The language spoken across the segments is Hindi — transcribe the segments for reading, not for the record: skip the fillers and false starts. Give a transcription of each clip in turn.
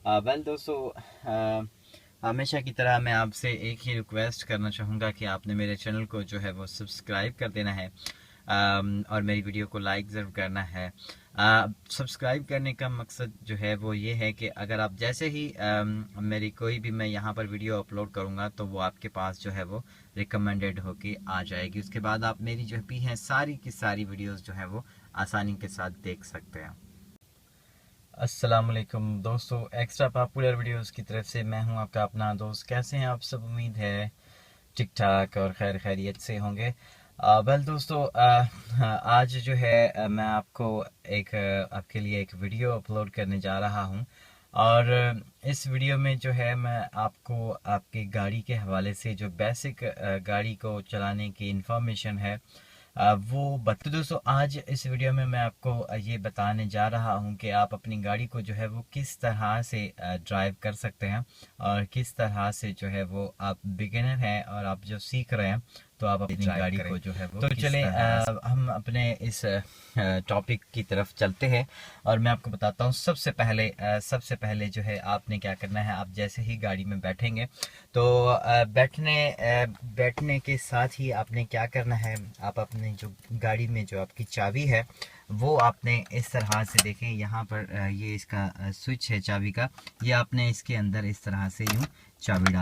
वेल दोस्तों, हमेशा की तरह मैं आपसे एक ही रिक्वेस्ट करना चाहूँगा कि आपने मेरे चैनल को जो है वो सब्सक्राइब कर देना है। और मेरी वीडियो को लाइक ज़रूर करना है। सब्सक्राइब करने का मकसद जो है वो ये है कि अगर आप जैसे ही मेरी कोई भी मैं यहाँ पर वीडियो अपलोड करूँगा तो वो आपके पास जो है वो रिकमेंडेड होके आ जाएगी। उसके बाद आप मेरी जो भी हैं सारी की सारी वीडियोस जो है वो आसानी के साथ देख सकते हैं। अस्सलाम वालेकुम दोस्तों, एक्स्ट्रा पॉपुलर वीडियोस की तरफ से मैं हूं आपका अपना दोस्त। कैसे हैं आप सब? उम्मीद है ठीक ठाक और खैर खैरियत से होंगे। वेल दोस्तों, आज जो है मैं आपको आपके लिए एक वीडियो अपलोड करने जा रहा हूं। और इस वीडियो में जो है मैं आपको आपकी गाड़ी के हवाले से जो बेसिक गाड़ी को चलाने की इंफॉर्मेशन है वो बता। तो दोस्तों, आज इस वीडियो में मैं आपको ये बताने जा रहा हूँ कि आप अपनी गाड़ी को जो है वो किस तरह से ड्राइव कर सकते हैं और किस तरह से जो है वो आप बिगिनर हैं और आप जो सीख रहे हैं तो आप अपनी गाड़ी को जो है वो तो चले हम अपने इस टॉपिक की तरफ चलते हैं। और मैं आपको बताता हूँ सबसे पहले जो है आपने क्या करना है। आप जैसे ही गाड़ी में बैठेंगे तो बैठने के साथ ही आपने क्या करना है, आप अपने जो गाड़ी में जो आपकी चाबी है वो आपने इस तरह से देखें। यहाँ पर ये इसका स्विच है चाबी का, ये आपने इसके अंदर इस तरह से यूँ चाबी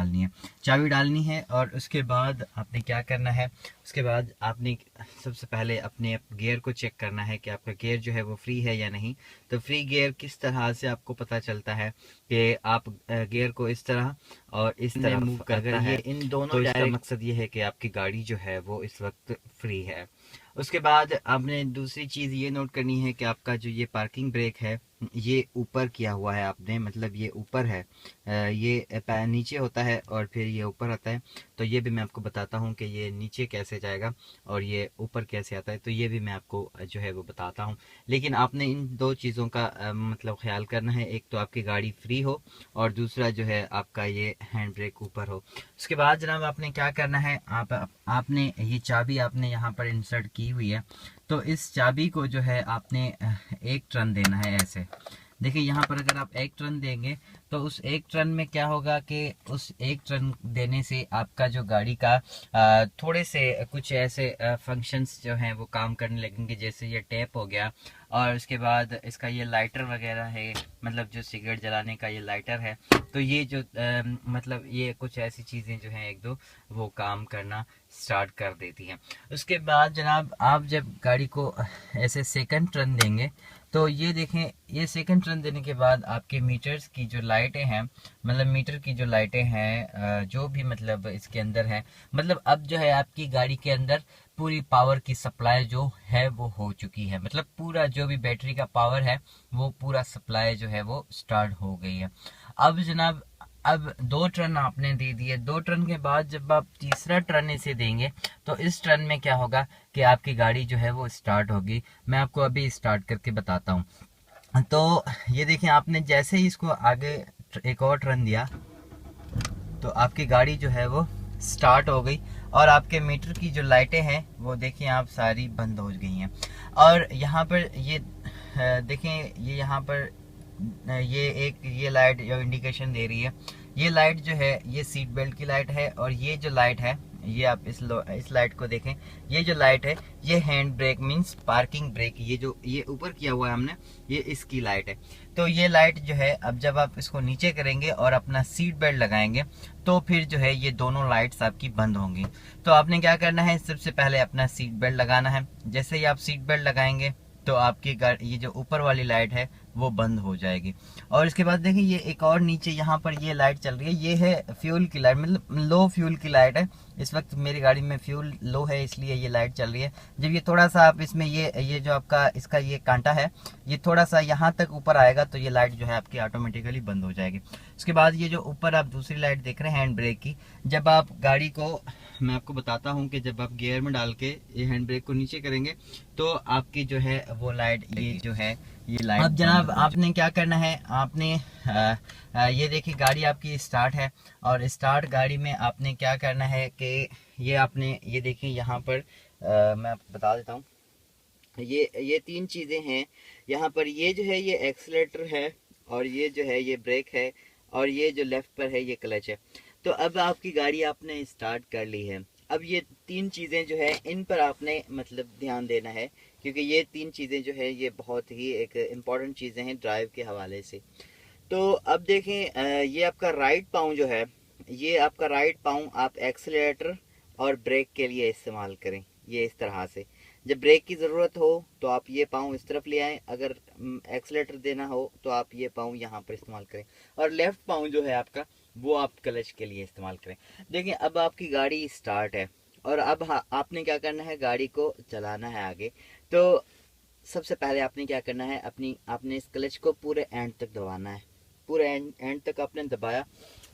डालनी है। और उसके बाद आपने क्या करना है, उसके बाद आपने सबसे पहले अपने गियर को चेक करना है कि आपका गियर जो है वो फ्री है या नहीं। तो फ्री गियर किस तरह से आपको पता चलता है कि आप गियर को इस तरह और इस तरह मूव करता है, इन दोनों तो इसका मकसद ये है कि आपकी गाड़ी जो है वो इस वक्त फ्री है। उसके बाद आपने दूसरी चीज़ ये नोट करनी है कि आपका जो ये पार्किंग ब्रेक है ये ऊपर किया हुआ है आपने, मतलब ये ऊपर है। ये पैर नीचे होता है और फिर ये ऊपर आता है। तो ये भी मैं आपको बताता हूँ कि ये नीचे कैसे जाएगा और ये ऊपर कैसे आता है, तो ये भी मैं आपको जो है वो बताता हूँ। लेकिन आपने इन दो चीज़ों का मतलब ख्याल करना है, एक तो आपकी गाड़ी फ्री हो और दूसरा जो है आपका ये हैंड ब्रेक ऊपर हो। उसके बाद जनाब आपने क्या करना है, आपने ये चाबी आपने यहाँ पर इंसर्ट की हुई है। तो इस चाबी को जो है आपने एक टर्न देना है ऐसे। देखिए यहाँ पर अगर आप एक टर्न देंगे तो उस एक टर्न में क्या होगा कि उस एक टर्न देने से आपका जो गाड़ी का थोड़े से कुछ ऐसे फंक्शंस जो हैं वो काम करने लगेंगे। जैसे ये टैप हो गया और उसके बाद इसका ये लाइटर वगैरह है, मतलब जो सिगरेट जलाने का ये लाइटर है। तो ये जो मतलब ये कुछ ऐसी चीज़ें जो हैं एक दो वो काम करना स्टार्ट कर देती हैं। उसके बाद जनाब आप जब गाड़ी को ऐसे सेकंड टर्न देंगे तो ये देखें, ये सेकंड टर्न देने के बाद आपके मीटर्स की जो लाइटें हैं, मतलब मीटर की जो लाइटें हैं जो भी मतलब इसके अंदर है, मतलब अब जो है आपकी गाड़ी के अंदर पूरी पावर की सप्लाई जो है वो हो चुकी है। मतलब पूरा जो भी बैटरी का पावर है वो पूरा सप्लाई जो है वो स्टार्ट हो गई है। अब जनाब अब दो टर्न आपने दे दिए, दो टर्न के बाद जब आप तीसरा टर्न इसे देंगे तो इस टर्न में क्या होगा कि आपकी गाड़ी जो है वो स्टार्ट होगी। मैं आपको अभी स्टार्ट करके बताता हूँ। तो ये देखें, आपने जैसे ही इसको आगे एक और टर्न दिया तो आपकी गाड़ी जो है वो स्टार्ट हो गई और आपके मीटर की जो लाइटें हैं वो देखिए आप सारी बंद हो गई हैं। और यहाँ पर ये देखें, ये यहाँ पर ये एक ये लाइट जो इंडिकेशन दे रही है, ये लाइट जो है ये सीट बेल्ट की लाइट है। और ये जो लाइट है, ये आप इस लाइट को देखें, ये जो लाइट है ये hand brake means parking brake, ये जो ये ऊपर किया हुआ है हमने, ये इसकी लाइट है। तो ये लाइट जो है अब जब आप इसको नीचे करेंगे और अपना सीट बेल्ट लगाएंगे तो फिर जो है ये दोनों लाइट्स आपकी बंद होंगी। तो आपने क्या करना है, सबसे पहले अपना सीट बेल्ट लगाना है। जैसे ही आप सीट बेल्ट लगाएंगे तो आपकी ये जो ऊपर वाली लाइट है वो बंद हो जाएगी। और इसके बाद देखिए ये एक और नीचे यहाँ पर ये लाइट चल रही है, ये है फ्यूल की लाइट, मतलब लो फ्यूल की लाइट है। इस वक्त मेरी गाड़ी में फ्यूल लो है इसलिए ये लाइट चल रही है। जब ये थोड़ा सा आप इसमें ये जो आपका इसका ये कांटा है ये थोड़ा सा यहाँ तक ऊपर आएगा तो ये लाइट जो है आपकी ऑटोमेटिकली बंद हो जाएगी। उसके बाद ये जो ऊपर आप दूसरी लाइट देख रहे हैं हैंड ब्रेक की, जब आप गाड़ी को, मैं आपको बताता हूँ कि जब आप गियर में डाल के ये हैंड ब्रेक को नीचे करेंगे तो आपकी जो है वो लाइट ये जो है ये लाइट। अब जनाब आपने क्या करना है, आपने ये देखिए गाड़ी आपकी स्टार्ट है और स्टार्ट गाड़ी में आपने क्या करना है कि ये आपने ये देखिए यहाँ पर मैं आपको बता देता हूँ, ये तीन चीज़ें हैं यहाँ पर। ये जो है ये एक्सीलेटर है और ये जो है ये ब्रेक है, और ये जो लेफ्ट पर है ये क्लच है। तो अब आपकी गाड़ी आपने स्टार्ट कर ली है। अब ये 3 चीज़ें जो है इन पर आपने मतलब ध्यान देना है, क्योंकि ये 3 चीज़ें जो है ये बहुत ही एक इम्पॉर्टेंट चीज़ें हैं ड्राइव के हवाले से। तो अब देखें, ये आपका राइट पाँव जो है, ये आपका राइट पाँव आप एक्सीलरेटर और ब्रेक के लिए इस्तेमाल करें। ये इस तरह से, जब ब्रेक की ज़रूरत हो तो आप ये पाँव इस तरफ ले आएँ, अगर एक्सीलरेटर देना हो तो आप ये पाँव यहाँ पर इस्तेमाल करें, और लेफ़्ट पाँव जो है आपका वो आप क्लच के लिए इस्तेमाल करें। देखिए अब आपकी गाड़ी स्टार्ट है, और अब आपने क्या करना है, गाड़ी को चलाना है आगे। तो सबसे पहले आपने क्या करना है, आपने इस क्लच को पूरे एंड तक दबाना है, पूरे एंड तक आपने दबाया।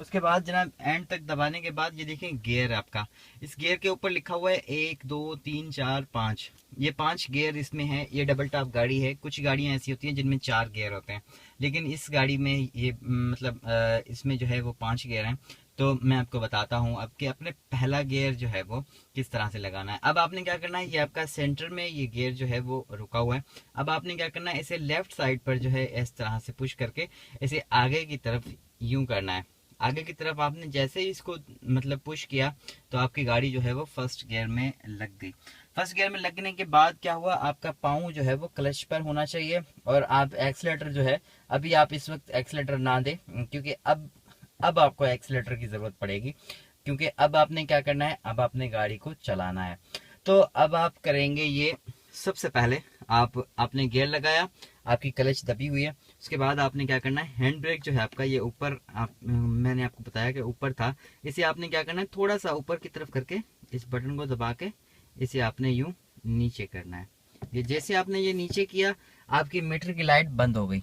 उसके बाद जनाब एंड तक दबाने के बाद ये देखें गियर आपका, इस गियर के ऊपर लिखा हुआ है 1 2 3 4 5, ये 5 गियर इसमें है। ये डबल टॉप गाड़ी है, कुछ गाड़ियां ऐसी होती हैं जिनमें 4 गियर होते हैं, लेकिन इस गाड़ी में ये मतलब इसमें जो है वो 5 गियर हैं। तो मैं आपको बताता हूँ अब कि अपने पहला गियर जो है वो किस तरह से लगाना है। अब आपने क्या करना है, ये आपका सेंटर में ये गियर जो है वो रुका हुआ है। अब आपने क्या करना है, इसे लेफ्ट साइड पर जो है इस तरह से पुश करके इसे आगे की तरफ यूं करना है। आगे की तरफ आपने जैसे ही इसको मतलब पुश किया तो आपकी गाड़ी जो है वो फर्स्ट गियर में लग गई। फर्स्ट गियर में लगने के बाद क्या हुआ, आपका पाँव जो है वो क्लच पर होना चाहिए, और आप एक्सीलेटर जो है, अभी आप इस वक्त एक्सीलेटर ना दें, क्योंकि अब आपको एक्सीलेटर की जरूरत पड़ेगी, क्योंकि अब आपने क्या करना है, अब आपने गाड़ी को चलाना है। तो अब आप करेंगे ये, सबसे पहले आपने गियर लगाया, आपकी क्लच दबी हुई है। उसके बाद आपने क्या करना है, हैंड ब्रेक जो है आपका ये ऊपर, मैंने आपको बताया कि ऊपर था, इसे आपने क्या करना है, थोड़ा सा ऊपर की तरफ करके इस बटन को दबा के इसे आपने यूं नीचे करना है। ये जैसे आपने ये नीचे किया, आपकी मीटर की लाइट बंद हो गई।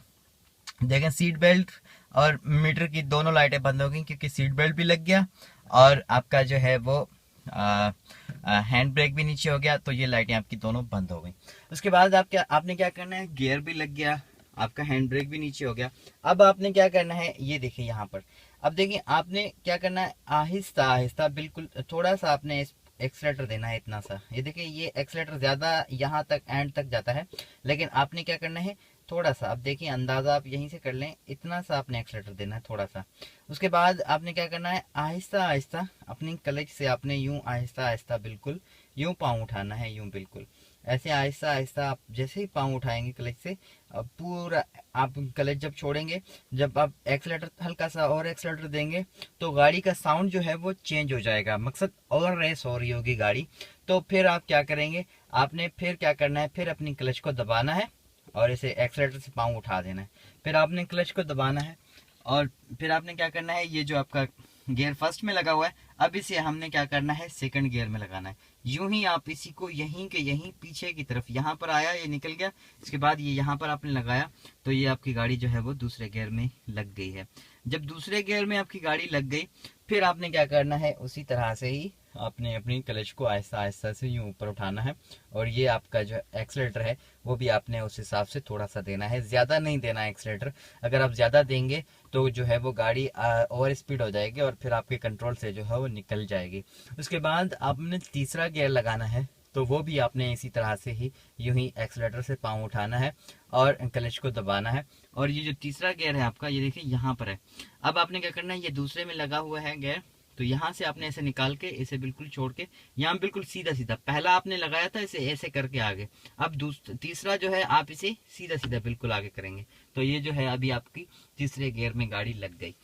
देखें सीट बेल्ट और मीटर की दोनों लाइटें बंद हो गई, क्योंकि सीट बेल्ट भी लग गया और आपका जो है वो हैंड ब्रेक भी नीचे हो गया, तो ये लाइटें आपकी दोनों बंद हो गई। उसके बाद आपने क्या करना है, गियर भी लग गया, आपका हैंड ब्रेक भी नीचे हो गया। अब आपने क्या करना है, ये देखिए यहाँ पर, अब देखिए आपने क्या करना है, आहिस्ता आहिस्ता बिल्कुल थोड़ा सा आपने एक्सलेटर देना है, इतना सा। ये देखिए ये एक्सलेटर ज्यादा यहाँ तक एंड तक जाता है, लेकिन आपने क्या करना है, थोड़ा सा, अब देखिए अंदाजा आप यहीं से कर लें, इतना सा आपने एक्सलेटर देना है, थोड़ा सा। उसके बाद आपने क्या करना है, आहिस्ता आहिस्ता अपनी क्लच से आपने यूं आहिस्ता आहिस्ता बिल्कुल यूं पाँव उठाना है, यूं बिल्कुल ऐसे आहिस्ता आहिस्ता। आप जैसे ही पाँव उठाएंगे क्लच से, पूरा आप क्लच जब छोड़ेंगे, जब आप एक्सलेटर हल्का सा और एक्सलेटर देंगे, तो गाड़ी का साउंड जो है वो चेंज हो जाएगा, मकसद और रेस हो रही होगी गाड़ी। तो फिर आप क्या करेंगे, आपने फिर क्या करना है, फिर अपनी क्लच को दबाना है और इसे एक्सलेटर से पाँव उठा देना है। फिर आपने क्लच को दबाना है, और फिर आपने क्या करना है, ये जो आपका गियर फर्स्ट में लगा हुआ है, अब इसे हमने क्या करना है, सेकंड गियर में लगाना है। यूं ही आप इसी को यहीं के यहीं पीछे की तरफ, यहाँ पर आया, ये निकल गया, इसके बाद ये यहाँ पर आपने लगाया, तो ये आपकी गाड़ी जो है वो दूसरे गियर में लग गई है। जब दूसरे गियर में आपकी गाड़ी लग गई, फिर आपने क्या करना है, उसी तरह से ही आपने अपनी क्लच को आहिस्ता आहिस्ता से यूं ऊपर उठाना है, और ये आपका जो एक्सलेटर है वो भी आपने उस हिसाब से थोड़ा सा देना है, ज्यादा नहीं देना है एक्सलेटर। अगर आप ज्यादा देंगे तो जो है वो गाड़ी ओवर स्पीड हो जाएगी और फिर आपके कंट्रोल से जो है वो निकल जाएगी। उसके बाद आपने तीसरा गियर लगाना है, तो वो भी आपने इसी तरह से ही यूं ही एक्सलेटर से पाँव उठाना है और क्लच को दबाना है। और ये जो तीसरा गियर है आपका, ये देखिए यहाँ पर है। अब आपने क्या करना है, ये दूसरे में लगा हुआ है गियर, तो यहाँ से आपने ऐसे निकाल के इसे बिल्कुल छोड़ के यहाँ बिल्कुल सीधा सीधा, पहला आपने लगाया था इसे ऐसे करके आगे, अब तीसरा जो है आप इसे सीधा सीधा बिल्कुल आगे करेंगे, तो ये जो है अभी आपकी तीसरे गियर में गाड़ी लग गई।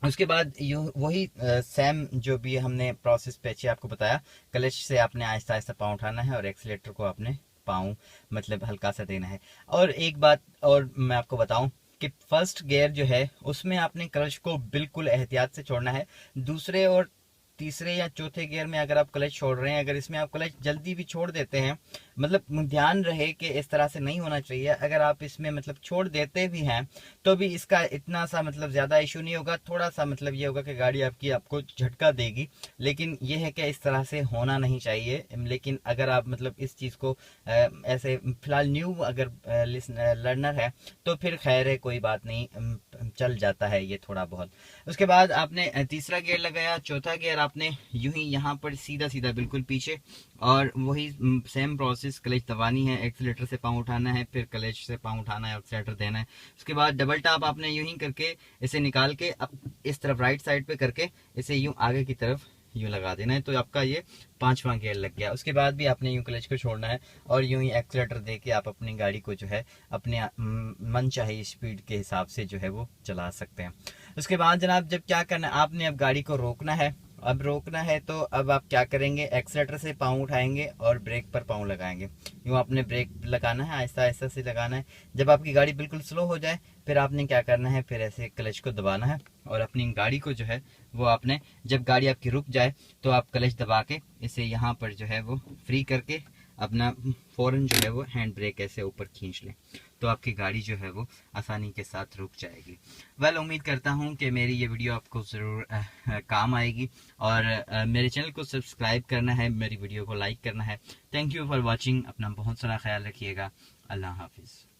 उसके बाद वही सेम जो भी हमने प्रोसेस पीछे आपको बताया, क्लच से आपने आहिस्ता आहिस्ता पाँव उठाना है और एक्सीलेटर को आपने पाँव मतलब हल्का सा देना है। और एक बात और मैं आपको बताऊं कि फर्स्ट गियर जो है उसमें आपने क्लच को बिल्कुल एहतियात से छोड़ना है। दूसरे और तीसरे या चौथे गियर में अगर आप क्लच छोड़ रहे हैं, अगर इसमें आप क्लच जल्दी भी छोड़ देते हैं, मतलब ध्यान रहे कि इस तरह से नहीं होना चाहिए। अगर आप इसमें मतलब छोड़ देते भी हैं तो भी इसका इतना सा मतलब ज्यादा इशू नहीं होगा, थोड़ा सा मतलब ये होगा कि गाड़ी आपको झटका देगी, लेकिन ये है कि इस तरह से होना नहीं चाहिए। लेकिन अगर आप मतलब इस चीज को ऐसे फिलहाल न्यू अगर लर्नर है तो फिर खैर है, कोई बात नहीं, चल जाता है ये थोड़ा बहुत। उसके बाद आपने तीसरा गियर लगाया, चौथा गियर आपने यूं ही यहाँ पर सीधा सीधा बिल्कुल पीछे, और वही सेम प्रोसेस, क्लच दबानी है, एक्सीलेटर से पाँव उठाना है, फिर क्लच से पाँव उठाना है, एक्सीलेटर देना है। उसके बाद डबल टैप आपने यूं ही करके इसे निकाल के अब इस तरफ राइट साइड पे करके इसे यूं आगे की तरफ यूं लगा देना है, तो आपका ये 5वां गियर लग गया। उसके बाद भी आपने यूं क्लच को छोड़ना है और यूं ही एक्सीलेटर दे के आप अपनी गाड़ी को जो है अपने मन चाहे स्पीड के हिसाब से जो है वो चला सकते हैं। उसके बाद जनाब जब क्या करना है, आपने अब गाड़ी को रोकना है। अब रोकना है तो अब आप क्या करेंगे, एक्सीलेटर से पाँव उठाएंगे और ब्रेक पर पाँव लगाएंगे। यूँ आपने ब्रेक लगाना है, आहिस्ता आहिस्ता से लगाना है। जब आपकी गाड़ी बिल्कुल स्लो हो जाए फिर आपने क्या करना है, फिर ऐसे क्लच को दबाना है और अपनी गाड़ी को जो है वो आपने, जब गाड़ी आपकी रुक जाए तो आप क्लच दबा के इसे यहाँ पर जो है वो फ्री करके अपना फौरन जो है वो हैंड ब्रेक ऐसे ऊपर खींच लें, तो आपकी गाड़ी जो है वो आसानी के साथ रुक जाएगी। वेल, उम्मीद करता हूँ कि मेरी ये वीडियो आपको ज़रूर काम आएगी, और मेरे चैनल को सब्सक्राइब करना है, मेरी वीडियो को लाइक करना है। Thank you for watching. अपना बहुत सारा ख्याल रखिएगा। अल्लाह हाफिज़।